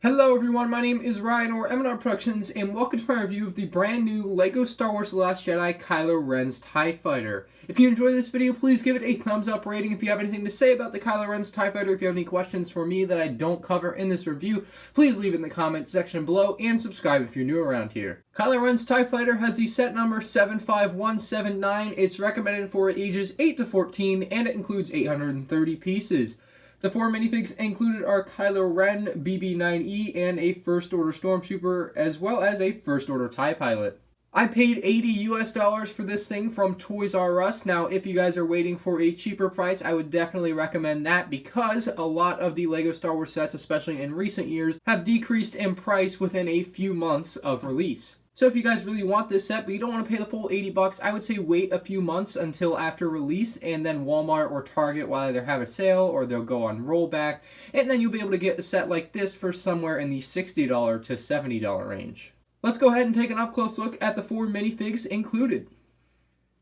Hello everyone, my name is Ryan or MandRproductions, and welcome to my review of the brand new LEGO Star Wars The Last Jedi KYLO REN'S TIE Fighter. If you enjoyed this video, please give it a thumbs up rating. If you have anything to say about the KYLO REN'S TIE Fighter, if you have any questions for me that I don't cover in this review, please leave it in the comment section below, and subscribe if you're new around here. KYLO REN'S TIE Fighter has the set number 75179. It's recommended for ages 8 to 14, and it includes 830 pieces. The four minifigs included are KYLO Ren, BB-9E, and a First Order Stormtrooper, as well as a First Order TIE Pilot. I paid $80 for this thing from Toys R Us. Now, if you guys are waiting for a cheaper price, I would definitely recommend that because a lot of the LEGO Star Wars sets, especially in recent years, have decreased in price within a few months of release. So if you guys really want this set, but you don't want to pay the full $80, I would say wait a few months until after release, and then Walmart or Target will either have a sale or they'll go on rollback, and then you'll be able to get a set like this for somewhere in the $60 to $70 range. Let's go ahead and take an up-close look at the four minifigs included.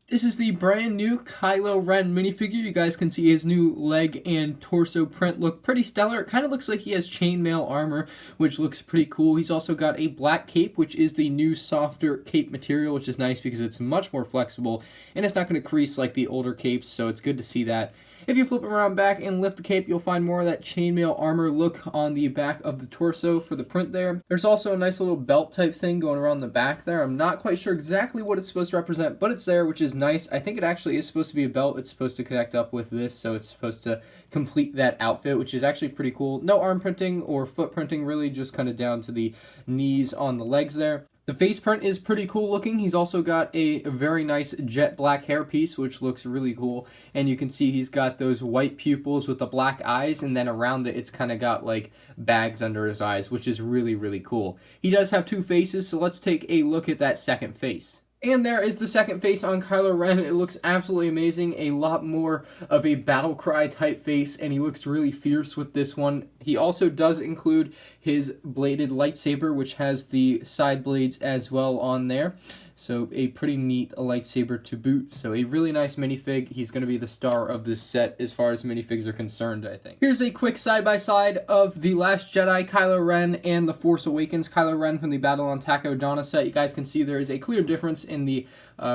This is the brand new KYLO Ren minifigure. You guys can see his new leg and torso print look pretty stellar. It kind of looks like he has chainmail armor, which looks pretty cool. He's also got a black cape, which is the new softer cape material, which is nice because it's much more flexible and it's not going to crease like the older capes, so it's good to see that. If you flip it around back and lift the cape, you'll find more of that chainmail armor look on the back of the torso for the print there. There's also a nice little belt type thing going around the back there. I'm not quite sure exactly what it's supposed to represent, but it's there, which is nice. I think it actually is supposed to be a belt. It's supposed to connect up with this, so it's supposed to complete that outfit, which is actually pretty cool. No arm printing or foot printing really, just kind of down to the knees on the legs there. The face print is pretty cool looking. He's also got a very nice jet black hair piece, which looks really cool. And you can see he's got those white pupils with the black eyes, and then around it, it's kind of got like bags under his eyes, which is really, really cool. He does have two faces, so let's take a look at that second face. And there is the second face on KYLO Ren. It looks absolutely amazing. A lot more of a battle cry type face, and he looks really fierce with this one. He also does include his bladed lightsaber, which has the side blades as well on there. So a pretty neat lightsaber to boot. So a really nice minifig. He's going to be the star of this set as far as minifigs are concerned, I think. Here's a quick side-by-side of The Last Jedi KYLO Ren and The Force Awakens KYLO Ren from the Battle on Takodana set. You guys can see there is a clear difference in the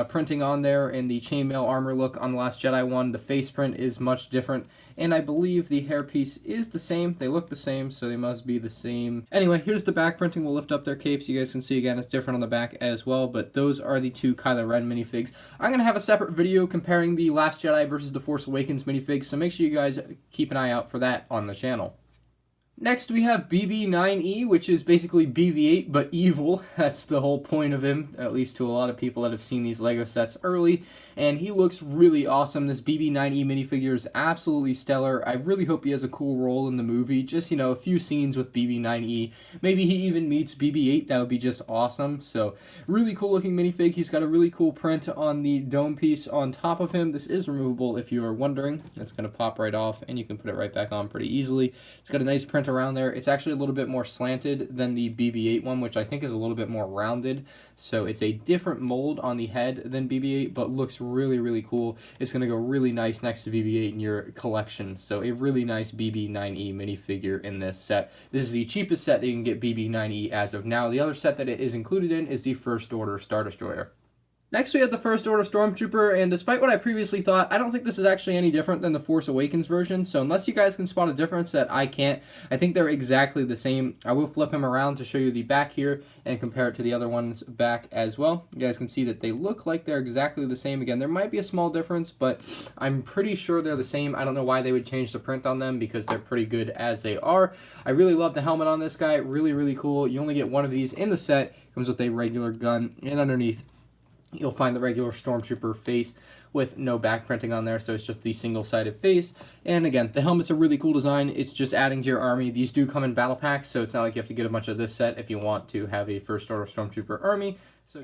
printing on there and the chainmail armor look on The Last Jedi one. The face print is much different, and I believe the hairpiece is the same. They look the same, so they must be the same. Anyway, here's the back printing. We'll lift up their capes. You guys can see again it's different on the back as well, but those are the two KYLO Ren minifigs. I'm going to have a separate video comparing The Last Jedi versus The Force Awakens minifigs, so make sure you guys keep an eye out for that on the channel. Next, we have BB-9E, which is basically BB-8, but evil. That's the whole point of him, at least to a lot of people that have seen these LEGO sets early. And he looks really awesome. This BB-9E minifigure is absolutely stellar. I really hope he has a cool role in the movie. Just, you know, a few scenes with BB-9E. Maybe he even meets BB-8. That would be just awesome. So, really cool looking minifig. He's got a really cool print on the dome piece on top of him. This is removable if you are wondering. It's going to pop right off, and you can put it right back on pretty easily. It's got a nice print around there. It's actually a little bit more slanted than the BB-8 one, which I think is a little bit more rounded. So it's a different mold on the head than BB-8, but looks really, really cool. It's going to go really nice next to BB-8 in your collection. So a really nice BB-9E minifigure in this set. This is the cheapest set that you can get BB-9E as of now. The other set that it is included in is the First Order Star Destroyer. Next, we have the First Order Stormtrooper, and despite what I previously thought, I don't think this is actually any different than the Force Awakens version, so unless you guys can spot a difference that I can't, I think they're exactly the same. I will flip him around to show you the back here and compare it to the other one's back as well. You guys can see that they look like they're exactly the same. Again, there might be a small difference, but I'm pretty sure they're the same. I don't know why they would change the print on them because they're pretty good as they are. I really love the helmet on this guy. Really, really cool. You only get one of these in the set. It comes with a regular gun, and underneath you'll find the regular Stormtrooper face with no back printing on there, so it's just the single-sided face. And again, the helmet's a really cool design. It's just adding to your army. These do come in battle packs, so it's not like you have to get a bunch of this set if you want to have a First Order Stormtrooper army.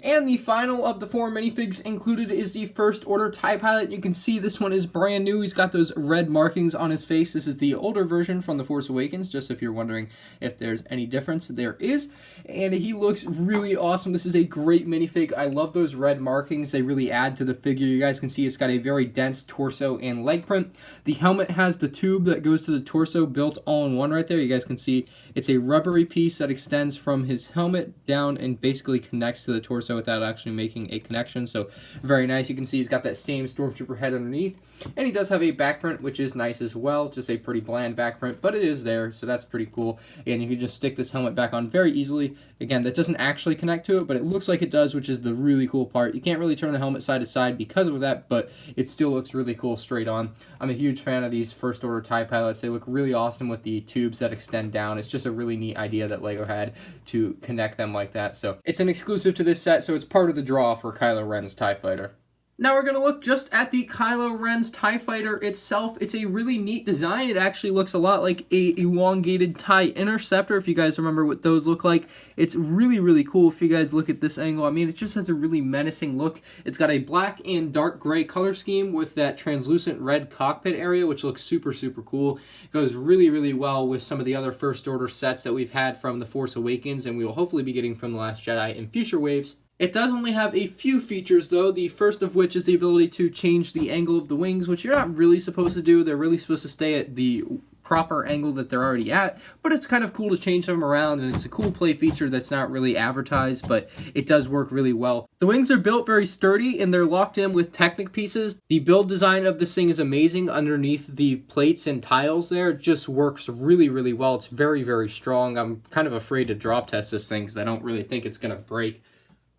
And the final of the 4 minifigs included is the First Order TIE Pilot. You can see this one is brand new. He's got those red markings on his face. This is the older version from The Force Awakens, just if you're wondering if there's any difference. There is. And he looks really awesome. This is a great minifig. I love those red markings. They really add to the figure. You guys can see it's got a very dense torso and leg print. The helmet has the tube that goes to the torso built all in one right there. You guys can see it's a rubbery piece that extends from his helmet down and basically connects to the torso without actually making a connection. So very nice. You can see he's got that same Stormtrooper head underneath, and he does have a back print, which is nice as well. Just a pretty bland back print, but it is there, so that's pretty cool. And you can just stick this helmet back on very easily. Again, that doesn't actually connect to it, but it looks like it does, which is the really cool part. You can't really turn the helmet side to side because of that, but it still looks really cool straight on. I'm a huge fan of these First Order TIE Pilots. They look really awesome with the tubes that extend down. It's just a really neat idea that LEGO had to connect them like that. So it's an exclusive to this set, so it's part of the draw for KYLO REN'S TIE Fighter. Now we're going to look just at the KYLO REN'S TIE Fighter itself. It's a really neat design. It actually looks a lot like a elongated TIE Interceptor, if you guys remember what those look like. It's really, really cool if you guys look at this angle. I mean, it just has a really menacing look. It's got a black and dark gray color scheme with that translucent red cockpit area, which looks super, super cool. It goes really, really well with some of the other First Order sets that we've had from The Force Awakens, and we will hopefully be getting from The Last Jedi in future waves. It does only have a few features, though, the first of which is the ability to change the angle of the wings, which you're not really supposed to do. They're really supposed to stay at the proper angle that they're already at, but it's kind of cool to change them around, and it's a cool play feature that's not really advertised, but it does work really well. The wings are built very sturdy, and they're locked in with Technic pieces. The build design of this thing is amazing. Underneath the plates and tiles there, it just works really, really well. It's very, very strong. I'm kind of afraid to drop test this thing because I don't really think it's going to break.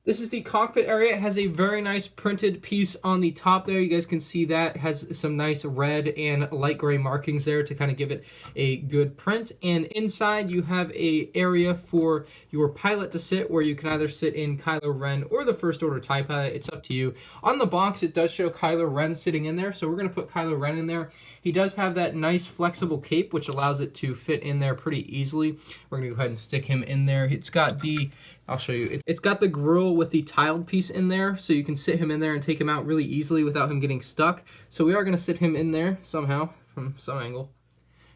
This is the cockpit area. It has a very nice printed piece on the top there. You guys can see that. It has some nice red and light gray markings there to kind of give it a good print. And inside you have a area for your pilot to sit, where you can either sit in KYLO REN or the First Order TIE Pilot. It's up to you. On the box, it does show KYLO REN sitting in there, so we're going to put KYLO REN in there. He does have that nice flexible cape, which allows it to fit in there pretty easily. We're going to go ahead and stick him in there. It's got the... I'll show you. It's got the grill with the tiled piece in there, so you can sit him in there and take him out really easily without him getting stuck. So we are going to sit him in there somehow from some angle.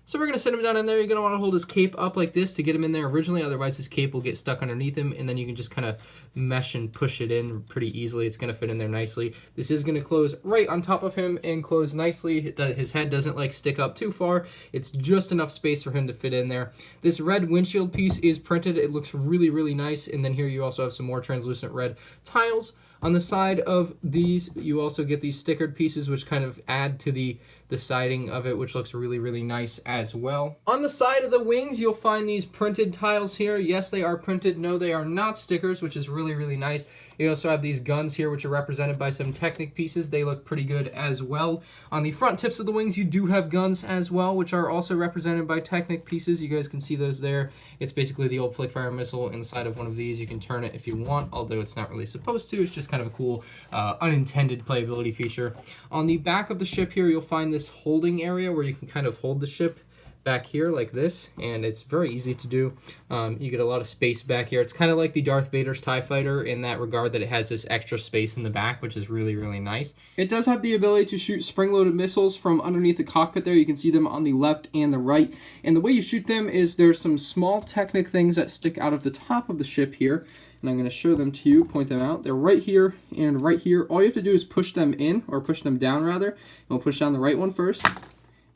So we're going to sit him down in there. You're going to want to hold his cape up like this to get him in there originally, otherwise his cape will get stuck underneath him, and then you can just kind of mesh and push it in pretty easily. It's going to fit in there nicely. This is going to close right on top of him and close nicely. His head doesn't like stick up too far. It's just enough space for him to fit in there. This red windshield piece is printed. It looks really, really nice, and then here you also have some more translucent red tiles. On the side of these, you also get these stickered pieces, which kind of add to the siding of it, which looks really, really nice as well. On the side of the wings, you'll find these printed tiles here. Yes, they are printed. No, they are not stickers, which is really, really nice. You also have these guns here, which are represented by some Technic pieces. They look pretty good as well. On the front tips of the wings, you do have guns as well, which are also represented by Technic pieces. You guys can see those there. It's basically the old flick-fire missile inside of one of these. You can turn it if you want, although it's not really supposed to. It's just kind of a cool unintended playability feature. On the back of the ship here, you'll find this holding area where you can kind of hold the ship back here like this, and it's very easy to do. You get a lot of space back here. It's kind of like the Darth Vader's TIE Fighter in that regard, that it has this extra space in the back, which is really, really nice. It does have the ability to shoot spring-loaded missiles from underneath the cockpit there. You can see them on the left and the right, and the way you shoot them is there's some small Technic things that stick out of the top of the ship here, and I'm going to show them to you, point them out. They're right here and right here. All you have to do is push them in, or push them down rather. And we'll push down the right one first.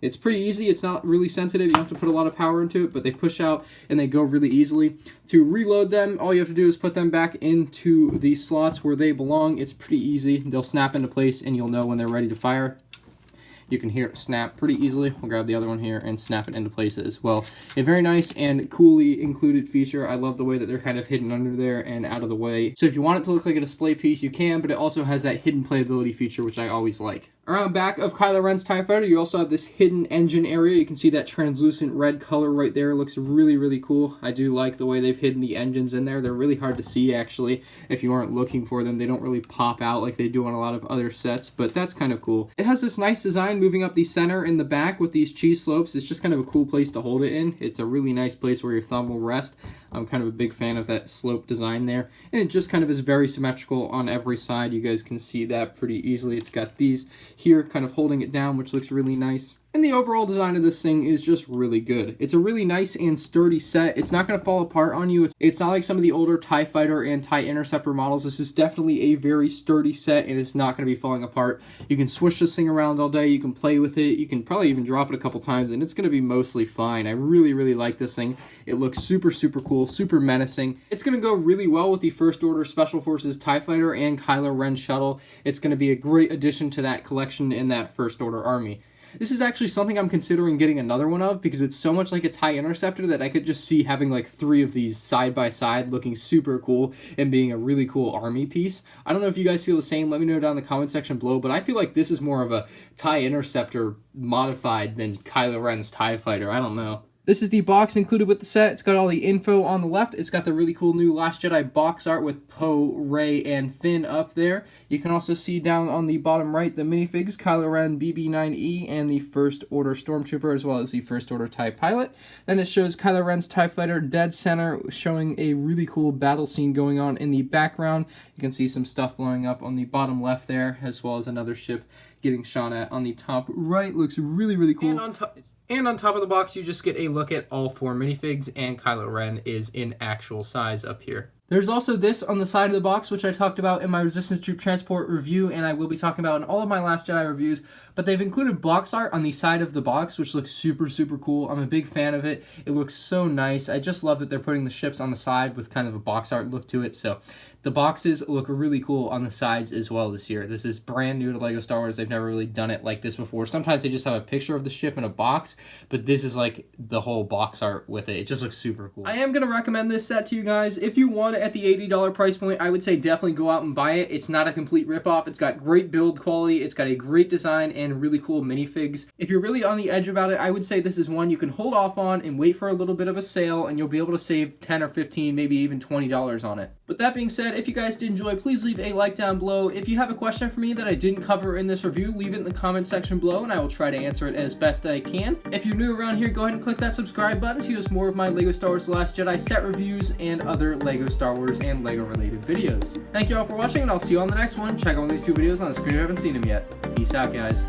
It's pretty easy. It's not really sensitive. You don't have to put a lot of power into it, but they push out and they go really easily. To reload them, all you have to do is put them back into the slots where they belong. It's pretty easy. They'll snap into place, and you'll know when they're ready to fire. You can hear it snap pretty easily. We'll grab the other one here and snap it into place as well. A very nice and coolly included feature. I love the way that they're kind of hidden under there and out of the way. So if you want it to look like a display piece, you can, but it also has that hidden playability feature, which I always like. Around back of Kylo Ren's TIE Fighter, you also have this hidden engine area. You can see that translucent red color right there. It looks really, really cool. I do like the way they've hidden the engines in there. They're really hard to see, actually, if you aren't looking for them. They don't really pop out like they do on a lot of other sets, but that's kind of cool. It has this nice design moving up the center in the back with these cheese slopes. It's just kind of a cool place to hold it in. It's a really nice place where your thumb will rest. I'm kind of a big fan of that slope design there. And it just kind of is very symmetrical on every side. You guys can see that pretty easily. It's got these here kind of holding it down, which looks really nice. And the overall design of this thing is just really good. It's a really nice and sturdy set. It's not going to fall apart on you. It's not like some of the older TIE Fighter and TIE Interceptor models. This is definitely a very sturdy set, and it's not going to be falling apart. You can swish this thing around all day. You can play with it. You can probably even drop it a couple times, and it's going to be mostly fine. I really, really like this thing. It looks super, super cool, super menacing. It's going to go really well with the First Order Special Forces TIE Fighter and Kylo Ren shuttle. It's going to be a great addition to that collection in that First Order army. This is actually something I'm considering getting another one of because it's so much like a TIE Interceptor that I could just see having like 3 of these side by side looking super cool and being a really cool army piece. I don't know if you guys feel the same. Let me know down in the comment section below, but I feel like this is more of a TIE Interceptor modified than Kylo Ren's TIE Fighter. I don't know. This is the box included with the set. It's got all the info on the left. It's got the really cool new Last Jedi box art with Poe, Rey, and Finn up there. You can also see down on the bottom right the minifigs, Kylo Ren, BB-9E, and the First Order Stormtrooper, as well as the First Order TIE Pilot. Then it shows Kylo Ren's TIE Fighter dead center, showing a really cool battle scene going on in the background. You can see some stuff blowing up on the bottom left there, as well as another ship getting shot at on the top right. Looks really, really cool. And on top of the box, you just get a look at all 4 minifigs, and Kylo Ren is in actual size up here. There's also this on the side of the box, which I talked about in my Resistance Troop Transport review, and I will be talking about in all of my Last Jedi reviews, but they've included box art on the side of the box, which looks super, super cool. I'm a big fan of it. It looks so nice. I just love that they're putting the ships on the side with kind of a box art look to it, so the boxes look really cool on the sides as well this year. This is brand new to LEGO Star Wars. They've never really done it like this before. Sometimes they just have a picture of the ship in a box, but this is like the whole box art with it. It just looks super cool. I am going to recommend this set to you guys. If you want it at the $80 price point, I would say definitely go out and buy it. It's not a complete ripoff. It's got great build quality. It's got a great design and really cool minifigs. If you're really on the edge about it, I would say this is one you can hold off on and wait for a little bit of a sale, and you'll be able to save 10 or 15, maybe even $20 on it. With that being said, if you guys did enjoy, please leave a like down below. If you have a question for me that I didn't cover in this review, leave it in the comment section below and I will try to answer it as best I can. If you're new around here, go ahead and click that subscribe button so you see more of my LEGO Star Wars The Last Jedi set reviews and other LEGO Star Wars and LEGO related videos. Thank you all for watching, and I'll see you on the next one. Check out one of these 2 videos on the screen if you haven't seen them yet. Peace out, guys.